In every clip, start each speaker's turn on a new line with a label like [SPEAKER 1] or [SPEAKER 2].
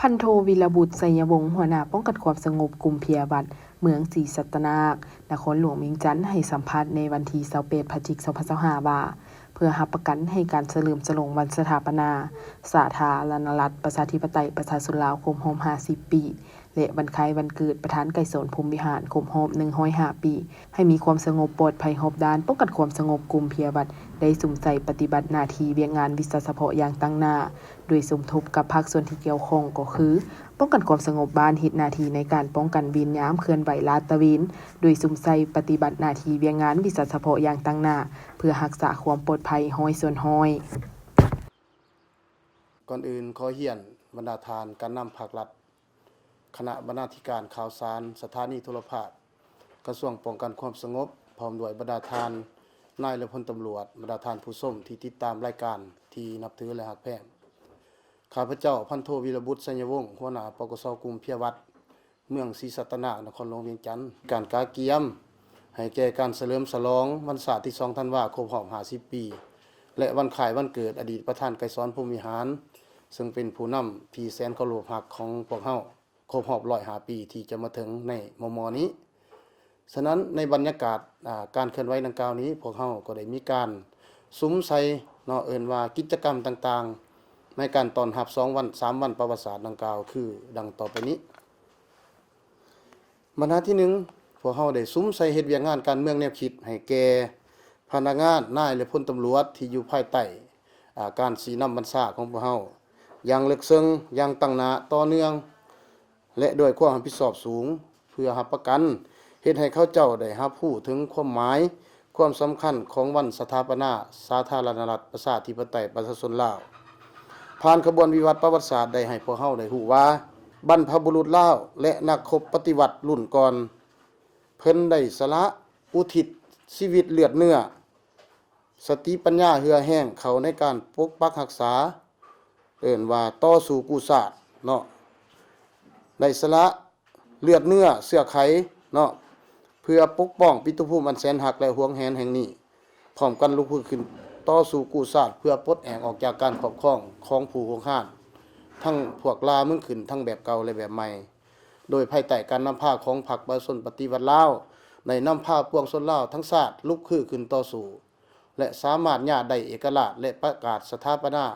[SPEAKER 1] พันโทวีรบุตรไสยวงศ์หัวหน้าป้องกันความสงบกลุ่มเพียบัตรเมืองศรีสัตนานครหลวงเวียงจันทน์ให้สัมภาษณ์ในวันที่28พฤศจิกายน2025ว่าเพื่อรับประกันให้การเฉลิมฉลองวันสถาปนาสาธารณรัฐประชาธิปไตยประชาชนลาวครบรอบ50 ปีและวันคล้ายวันเกิดประธานไกรสอนพรหมวิหารครบรอบ105 ปีให้มีความสงบปลอดภัยรอบด้านป้องกันความสงบกลุ่มเพียบัตรได้สุ่มใส่ปฏิบัติหน้าที่เวียกงานวิสาสะเฉพาะอย่างตั้งหน้าโดยสมทบกับภาคส่วนที่เกี่ยวข้องก็คือป้องกันความสงบบ้านเฮ็ดหน้าที่ในการป้องกันวินยามเคลื่อนไหวลาดตระเวนโดยสุ่มใส่ปฏิบัติหน้าที่เวียกงานวิสาสะเฉพาะอย่างตั้งหน้าเพื่อรักษาความปลอดภัยร้อยส่วนร้อย
[SPEAKER 2] ก่อนอื่นขอเฮียนบรรดาทานการนำภาครัฐคณะบรรณาธิการข่าวสารสถานีโทรทัศน์กระทรวงป้องกันความสงบพร้อมด้วยบรรดาทานนายและพลตำรวจบรรดาทานผู้ส้มที่ติดตามรายการที่นับถือและฮักแพงข้าพเจ้าพันโทวีรบุตรไสยวงศ์หัวหน้าปกส.กลุ่มเพียวัดเมืองศรีสัตนานครหลวงเวียงจันทน์การกาเกียมให้แก่การเฉลิมฉลองวันศาสตร์ที่2ธันวาคมครบรอบ50 ปีและวันคล้ายวันเกิดอดีตประธานไกรสอนพรหมวิหารซึ่งเป็นผู้นำที่แสนเคารพรักของพวกเฮาครบรอบ105 ปีที่จะมาถึงในม.นี้ฉะนั้นในบรรยากาศการเคลื่อนไหวดังกล่าวนี้พวกเฮาก็ได้มีการสุมใส่เนาะเอิ้นว่ากิจกรรมต่างๆในการต้อนรับ2วัน3วันประวัติศาสตร์ดังกล่าวคือดังต่อไปนี้บรรทัดที่1พวกเฮาได้สุมใส่เฮ็ดเวียกงานการเมืองแนวคิดให้แก่พนักงานนายและพลตำรวจที่อยู่ภายใต้การสีนำบัญชาของพวกเฮาอย่างลึกซึ้งอย่างตั้งหน้าต่อเนื่องและด้วยความรับผิดชอบสูงเพื่อรับประกันเฮ็ดให้เขาเจ้าได้รับรู้ถึงความหมายความสำคัญของวันสถาปนาสาธารณรัฐประชาธิปไตยประชาชนลาวผ่านขบวนวิวัฒน์ประวัติศาสตร์ได้ให้พวกเฮาได้รู้ว่าบรรพบุรุษลาวและนักรบปฏิวัติรุ่นก่อนเพิ่นได้สละอุทิศชีวิตเลือดเนื้อสติปัญญาเหือแห้งเขาในการปกปักรักษาเอิ้นว่าต่อสู้กู้ชาติเนาะได้สละเลือดเนื้อเสื้อไขเนาะเพื่อปกป้องปิตุภูมิอันแสนหักและหวงแหนแห่งนี้พร้อมกันลุกขึ้นต่อสู้กู้ชาติเพื่อปลดแอกออกจากการครอบครองของผู้หวงห้ามทั้งพวกลาเมืองขึ้นทั้งแบบเก่าและแบบใหม่โดยภายใต้การนำพาของพรรคประชาชนปฏิวัติลาวในนำพาปวงชนลาวทั้งชาติลุกขึ้นต่อสู้และสามารถญาได้เอกราชและประกาศสถาปนา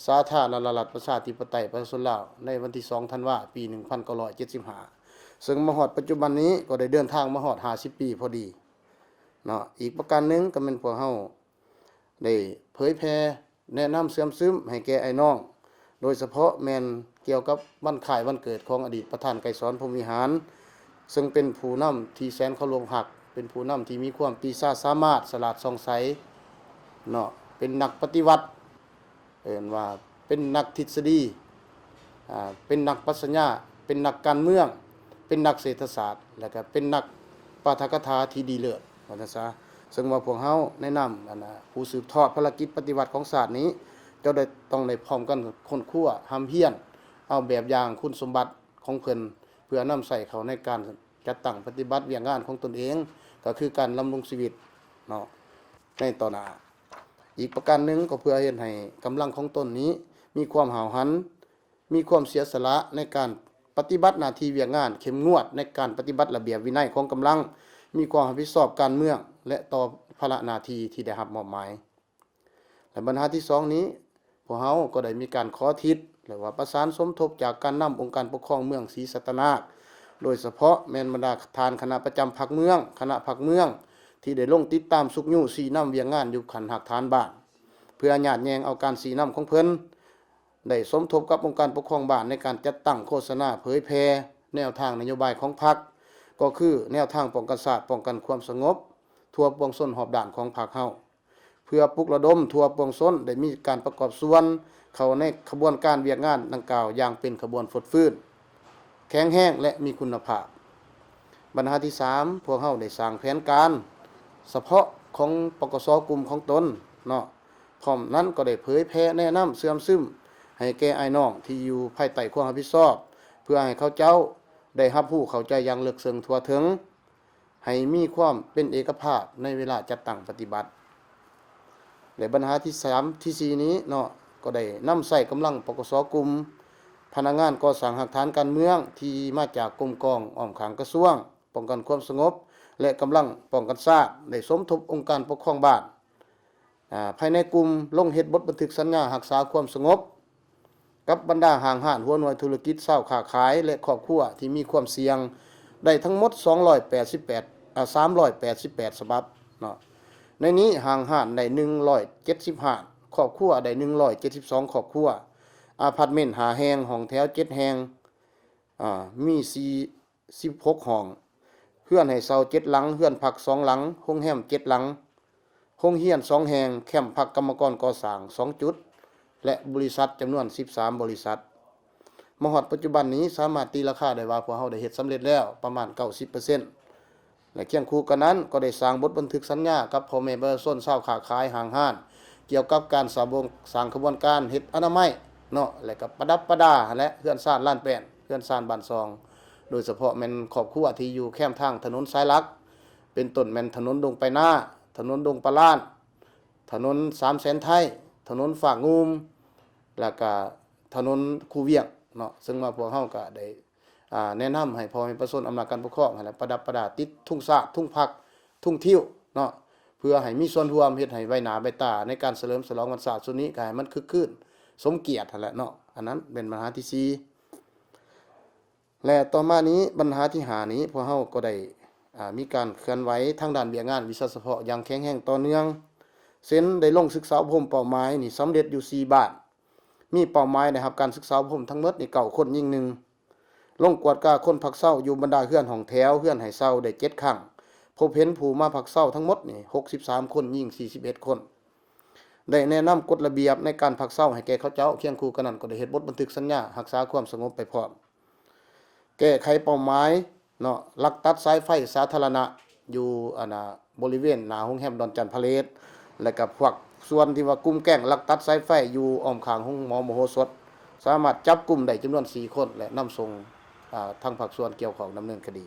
[SPEAKER 2] สาธารณรัฐประชาธิปไตยประชาชนลาวในวันที่2ธันวาคมปี1975ซึ่งมาฮอดปัจจุบันนี้ก็ได้เดินทางมาฮอด50 ปีพอดีเนาะอีกประการหนึ่งก็เป็นพวกเฮาได้เผยแพร่แนะนำเสื่อมซึมให้แก่ไอ้น้องโดยเฉพาะแม่นเกี่ยวกับวันคล้ายวันเกิดของอดีตประธานไกรสอนพรหมวิหารซึ่งเป็นผู้นำที่แสนเคารพรักเป็นผู้นำที่มีความปีศาจสามารถฉลาดส่องใสเนาะเป็นนักปฏิวัติเอิ้นว่าเป็นนักทฤษฎีเป็นนักปรัชญาเป็นนักการเมืองเป็นนักเศรษฐศาสตร์แล้วก็เป็นนักปาฐกถาที่ดีเลิศว่าซั่นซะซึ่งว่าพวกเฮาแนะนำผู้สืบทอดภารกิจปฏิวัติของศาสตร์นี้เจ้าได้ต้องได้พร้อมกันค้นคว้าหำเฮียนเอาแบบอย่างคุณสมบัติของเพิ่นเพื่อนำใส่เขาในการจัดตั้งปฏิบัติเวียกงานของตนเองก็คือการดำรงชีวิตเนาะในต่อหน้าอีกประการหนึ่งก็เพื่อเฮ็ดให้กำลังของตนนี้มีความหาวหันมีความเสียสละในการปฏิบัติหน้าที่เวียกงานเข้มงวดในการปฏิบัติระเบียบวินัยของกำลังมีความรับผิดชอบการเมืองและต่อภาระหน้าที่ที่ได้รับมอบหมายและบรรทัดที่2นี้พวกเฮาก็ได้มีการขอทิศหรือว่าประสานสมทบจากการนำองค์การปกครองเมืองศรีสัตนาโดยเฉพาะแม่นบรรดาทานคณะประจำภาคเมืองคณะภาคเมืองที่ได้ลงติดตามสุกยู่สีน้ำเวียงงานอยู่ขันหักฐานบ้านเพื่อญาติแยงเอาการสีน้ำของเพิ่นได้สมทบกับองค์การปกครองบ้านในการจัดตั้งโฆษณาเผยแพร่แนวทางนโยบายของพรรคก็คือแนวทางป้องกันศาสตร์ป้องกันความสงบทั่วปวงชนหอบด่านของพรรคเฮาเพื่อปลุกระดมทั่วปวงชนได้มีการประกอบส่วนเข้าในขบวนการเวียกงานดังกล่าวอย่างเป็นขบวนฟดฟื้นแข็งแรงและมีคุณภาพบรรทัดที่3พวกเฮาได้สร้างแผนการเฉพาะของปกส.กลุ่มของตนเนาะพร้อมนั้นก็ได้เผยแพร่แนะนำเสื่อมซึมให้แก่ไอ้น้องที่อยู่ภายใต้ความรับผิดชอบเพื่อให้เขาเจ้าได้รับรู้เข้าใจอย่างลึกซึ้งทั่วถึงให้มีความเป็นเอกภาพในเวลาจัดตั้งปฏิบัติและบรรทัดที่3ที่4นี้เนาะก็ได้นำใส่กำลังปกส.กลุ่ม พนักงานก่อสร้างหลักฐานการเมืองที่มาจากกรมกองอ้อมข้างกระทรวงป้องกันความสงบและกำลังป้องกันชาติได้สมทบองค์การปกครองบ้านภายในกลุ่มลงเฮ็ดบทบันทึกสัญญารักษาความสงบกับบรรดาห้างห้านหัวหน่วยธุรกิจเช้าค้าขายและครอบครัวที่มีความเสี่ยงได้ทั้งหมด388ฉบับเนาะในนี้ห้างห้านได้175ครอบครัวได้172ครอบครัวอาพาร์ตเมนต์5แห่งห้องแถว7แห่งมี46ห้องเฮือนให้เช่า7หลังเฮือนพัก2หลังโรงแรม7หลังโรงเรียน2แห่งแคมป์พักกรรมกรก่อสร้าง2จุดและบริษัทจำนวน13บริษัทมาฮอดปัจจุบันนี้สามารถตีราคาได้ว่าพวกเฮาได้เฮ็ดสำเร็จแล้วประมาณ 90% และเคียงคู่กันนั้นก็ได้สร้างบทบันทึกสัญญากับพ่อแม่ประชาชนชาวค้าขายห้างห้านเกี่ยวกับการสร้างขบวนการเฮ็ดอนามัยเนาะและก็ประดับประดาและเฮือนซ่านล้านแป้นเฮือนซ่านบ้านซองโดยเฉพาะแม่นครอบครัวที่อยู่แคมทางถนนสายหลักเป็นต้นแม่นถนนดงไปหน้าถนนดงปะล้านถนน3แสนไทยถนนฝากงูมแล้วก็ถนนคูเวียงเนาะซึ่งมาพวกเฮาก็ได้แนะนำให้พ่อแม่ประชาชนอำนาจการปกครองนั่นแหละประดับประดาติดทุ่งสาทุ่งผักทุ่งทิวเนาะเพื่อให้มีส่วนร่วมเฮ็ดให้ไว้หน้าไว้ตาในการเฉลิมฉลองวันศาสตร์สุนี้ก็ให้มันคึกคืนสมเกียรตินั่นแหละเนาะอันนั้นเป็นปัญหาที่4และต่อมานี้ปัญหาที่5นี้พวกเฮาก็ได้มีการเคลื่อนไหวทางด้านเบี้ยงานวิชาเฉพาะอย่างแข็งแรงต่อเนื่องเซ็นได้ลงศึกษาอบรมเป้าหมายนี่สำเร็จอยู่4บ้านมีเป้าหมายนะครับการศึกษาอบรมทั้งหมดนี่9คนยิ่ง1ลงกวดกาคนพักเช้าอยู่บรรดาเฮือนห้องแถวเฮือนให้เช้าได้7ครั้งพบเห็นผู้มาพักเช้าทั้งหมดนี่63คนยิ่ง41คนได้แนะนำกฎระเบียบในการพักเช้าให้แก่เขาเจ้าเคียงคู่กันนั้นก็ได้เฮ็ดบทบันทึกสัญญารักษาความสงบไปพร้อมแก้ไขเป้าหมายเนาะลักตัดสายไฟสาธารณะอยู่บริเวณหน้าโรงแรมดอนจันทร์พาเลสและก็พวกส่วนที่ว่ากลุ่มแก๊งลักตัดสายไฟอยู่อ้อมข้างห้องหมอมโหสถสามารถจับกลุ่มได้จำนวน4คนและนำส่งทางภาคส่วนเกี่ยวข้องดำเนินคดี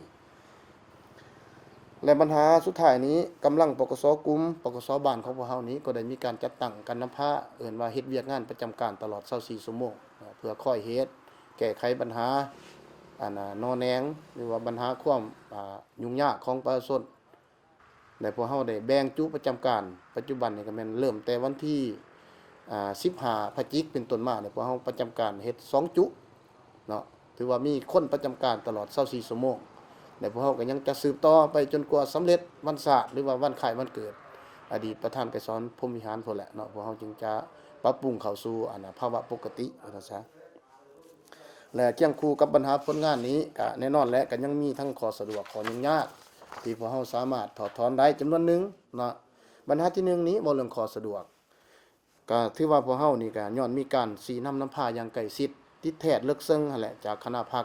[SPEAKER 2] และปัญหาสุดท้ายนี้กำลังปกสกลุ่มปกสบ้านของพวกเฮานี้ก็ได้มีการจัดตั้งกันนำพาเอิ้นว่าเฮ็ดเวียกงานประจำการตลอด24ชั่วโมงเพื่อคอยเฮ็ดแก้ไขปัญหานอแนงหรือว่าปัญหาความยุ่งยากของประชาชนและพวกเฮาได้แบ่งจุประจำการปัจจุบันนี่ก็แม่นเริ่มแต่วันที่15พฤศจิกายนเป็นต้นมาเนี่ยพวกเฮาประจำการเฮ็ด2จุเนาะถือว่ามีคนประจำการตลอด24ชั่วโมงและพวกเฮาก็ยังจะสืบต่อไปจนกว่าสำเร็จวันศาสตร์หรือว่าวันคล้ายวันเกิดอดีตประธานไกรสอนพรหมวิหารพุ่นแหละเนาะพวกเฮาจึงจะปรับปรุงเข้าสู่ภาวะปกติว่าซั่นซะและเคียงคู่กับปัญหาผลงานนี้ก็แน่นอนและก็ยังมีทั้งข้อสะดวกข้อยุ่งยากที่พวกเฮาสามารถถอดถอนได้จำนวนหนึ่งเนาะปัญหาที่1นี้บ่เรื่องข้อสะดวกก็ถือว่าพวกเฮานี่ก็ย้อนมีการสีน้ำน้ำพาอย่างใกล้ชิดติดแท้ลึกซึ้งนั่นแหละจากคณะพรรค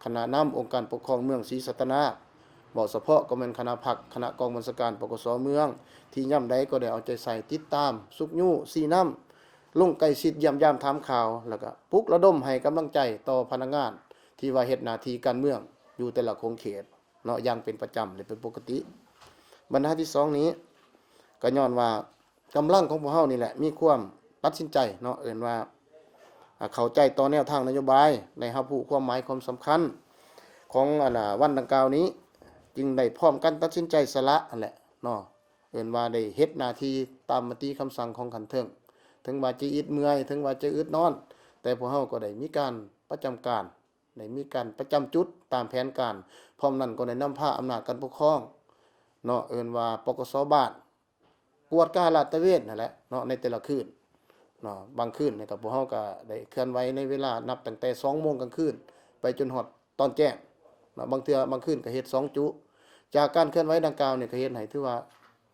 [SPEAKER 2] คณะนำองค์การปกครองเมืองศรีสัตนาบ่เฉพาะก็แม่นคณะพรรคคณะกองบัญชาการปกสเมืองที่ย่ำใดก็ได้เอาใจใส่ติดตามสุกยู่สีน้ำลงใกล้ชิดเยี่ยมยามถามข่าวแล้วก็ปลุกระดมให้กำลังใจต่อพนักงานที่ว่าเฮ็ดหน้าที่การเมืองอยู่แต่ละโครงเขตเนาะอย่างเป็นประจำหรือเป็นปกติปัญหาที่2นี้ก็ย้อนว่ากำลังของพวกเฮานี่แหละมีความตัดสินใจเนาะเอิ้นว่าเข้าใจต่อแนวทางนโยบายในรับรู้ความหมายความสำคัญของวันดังกล่าวนี้จึงได้พร้อมกันตัดสินใจสละนั่นแหละเนาะเอิ้นว่าได้เฮ็ดหน้าที่ตามมติคำสั่งของขันเทิงถึงว่าจะอึดเมื่อยถึงว่าจะอึดนอนแต่พวกเฮาก็ได้มีการประจำการได้มีการประจำจุดตามแผนการพร้อมนั้นก็ได้นำพาอำนาจการปกครองเนาะเอิ้นว่าปกสบ้านกวดกาลาดตระเวนนั่นแหละเนาะในแต่ละคืนเนาะบางคืนนี่ก็พวกเฮาก็ได้เคลื่อนไหวในเวลานับตั้งแต่ 2:00 นกลางคืนไปจนฮอดตอนแจ้งเนาะบางเทื่อบางคืนก็เฮ็ด2จุจากการเคลื่อนไหวดังกล่าวนี่ก็เฮ็ดให้ถือว่า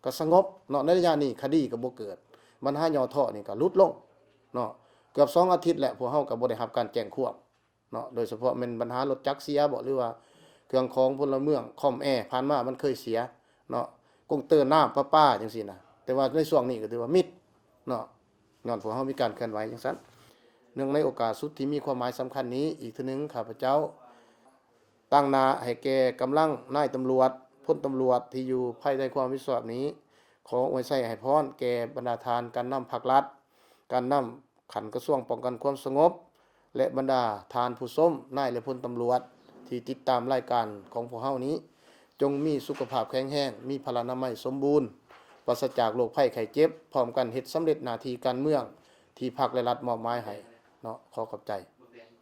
[SPEAKER 2] ก็สงบเนาะในระยะนี้คดีก็บ่เกิดปัญหาย่อท่อนี่ก็ลดลงเนาะเกือบ2อาทิตย์แล้วพวกเฮาก็บ่ได้รับการแจ้งความเนาะโดยเฉพาะแม่นปัญหารถจักรเสียบ่หรือว่าเครื่องของพลเมืองคอมแอร์ผ่านมามันเคยเสียเนาะกงเตือนน้ำประปาจังซี่นะแต่ว่าในช่วงนี้ก็ถือว่ามิดเนาะย้อนพวกเฮามีการเคลื่อนไหวจังซั่นเนื่องในโอกาสสุดที่มีความหมายสำคัญนี้อีกทีนึงข้าพเจ้าตั้งหน้าให้แก่กำลังนายตำรวจพลตำรวจที่อยู่ภายใต้ความรับผิดชอบนี้ขออวยใส่ให้พรแก่บรรดาทานการนำภาครัฐการนำขันกระทรวงป้องกันความสงบ และบรรดาทานผู้ชมนายและพลตำรวจที่ติดตามรายการของพวกเฮานี้ จงมีสุขภาพแข็งแรงมีพลานามัยสมบูรณ์ปราศจากโรคภัยไข้เจ็บพร้อมกันเฮ็ดสำเร็จหน้าที่การเมืองที่พรรคและรัฐมอบหมายให้เนาะขอขอบใจ